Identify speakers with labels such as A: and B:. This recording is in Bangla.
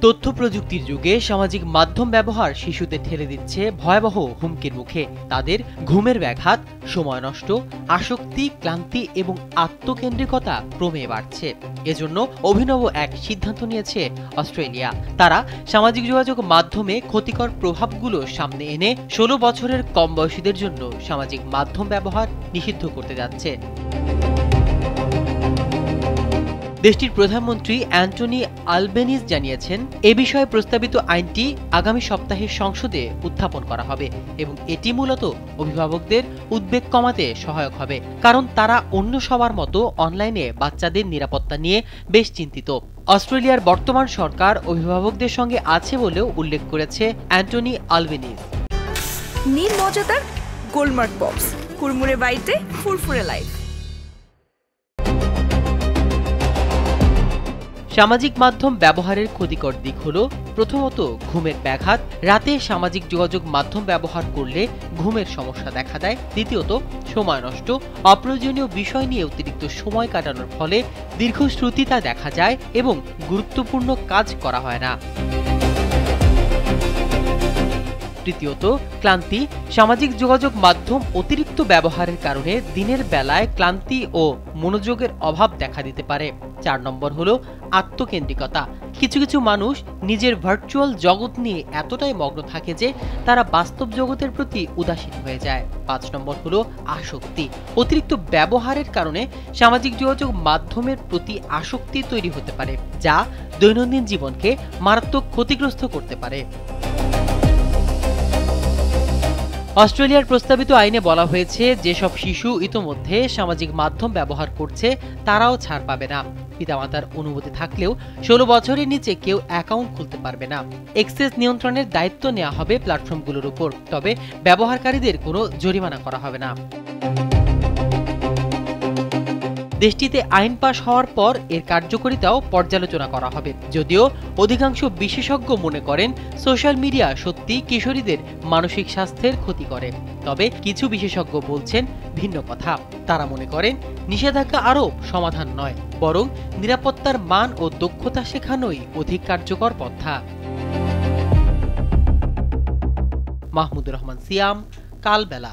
A: তথ্য প্রযুক্তির যুগে সামাজিক মাধ্যম ব্যবহার শিশুদের ঠেলে দিচ্ছে ভয়াবহ হুমকির মুখে। তাদের ঘুমের ব্যাঘাত, সময় নষ্ট, আসক্তি, ক্লান্তি এবং আত্মকেন্দ্রিকতা ক্রমে বাড়ছে। এজন্য অভিনব এক সিদ্ধান্ত নিয়েছে অস্ট্রেলিয়া। তারা সামাজিক যোগাযোগ মাধ্যমে ক্ষতিকর প্রভাবগুলো সামনে এনে 16 বছরের কম বয়সীদের জন্য সামাজিক মাধ্যম ব্যবহার নিষিদ্ধ করতে যাচ্ছে। দেশটির প্রধানমন্ত্রী অ্যান্টনি আলবেনিজ জানিয়েছেন, এ বিষয়ে প্রস্তাবিত আইনটি আগামী সপ্তাহে সংসদে উত্থাপন করা হবে এবং এটি মূলত অভিভাবকদের উদ্বেগ কমাতে সহায়ক হবে, কারণ তারা অন্য সবার মতো অনলাইনে বাচ্চাদের নিরাপত্তা নিয়ে বেশ চিন্তিত। অস্ট্রেলিয়ার বর্তমান সরকার অভিভাবকদের সঙ্গে আছে বলেও উল্লেখ করেছে অ্যান্টনি আলবেনিজ।
B: নীল মজাদার গোলমার্ক পপস, কুড়মুড়ে বাইটে ফুরফুরে লাইফ।
A: সামাজিক মাধ্যম ব্যবহারের ক্ষতিকর দিক হলো, প্রথমত ঘুমের ব্যাঘাত। রাতে সামাজিক যোগাযোগ মাধ্যম ব্যবহার করলে ঘুমের সমস্যা দেখা দেয়। দ্বিতীয়ত সময় নষ্ট। অপ্রয়োজনীয় বিষয় নিয়ে অতিরিক্ত সময় কাটানোর ফলে দীর্ঘশ্রুতিতা দেখা যায় এবং গুরুত্বপূর্ণ কাজ করা হয় না। তৃতীয়ত ক্লান্তি। সামাজিক যোগাযোগ মাধ্যম অতিরিক্ত ব্যবহারের কারণে দিনের বেলায় ক্লান্তি ও মনোযোগের অভাব দেখা দিতে পারে। 4 নম্বর হলো আত্মকেন্দ্রিকতা। কিছু কিছু মানুষ নিজের ভার্চুয়াল জগৎ নিয়ে এতটাই মগ্ন থাকে যে তারা বাস্তব জগতের প্রতি উদাসীন হয়ে যায়। 5 নম্বর হলো আসক্তি। অতিরিক্ত ব্যবহারের কারণে সামাজিক যোগাযোগ মাধ্যমের প্রতি আসক্তি তৈরি হতে পারে, যা দৈনন্দিন জীবনকে মারাত্মক ক্ষতিগ্রস্ত করতে পারে। অস্ট্রেলিয়ার প্রস্তাবিত আইনে বলা হয়েছে, যেসব শিশু ইতোমধ্যে সামাজিক মাধ্যম ব্যবহার করছে তারাও ছাড় পাবে না। পিতামাতার অনুমতি থাকলেও 16 বছরের নিচে কেউ অ্যাকাউন্ট খুলতে পারবে না। এক্সেস নিয়ন্ত্রণের দায়িত্ব নেওয়া হবে প্ল্যাটফর্মগুলোর উপর, তবে ব্যবহারকারীদের কোনো জরিমানা করা হবে না। দেশটিতে আইন পাশ হওয়ার পর এর কার্যকারিতাও পর্যালোচনা করা হবে। যদিও অধিকাংশ বিশেষজ্ঞ মনে করেন সোশ্যাল মিডিয়া সত্যি কিশোরীদের মানসিক স্বাস্থ্যের ক্ষতি করে, তবে কিছু বিশেষজ্ঞ বলছেন ভিন্ন কথা। তারা মনে করেন নিষেধাজ্ঞা আরোপ সমাধান নয়, বরং নিরাপত্তার মান ও দক্ষতা শেখানোই অধিক কার্যকর পন্থা। মাহমুদুর রহমান সিয়াম, কালবেলা।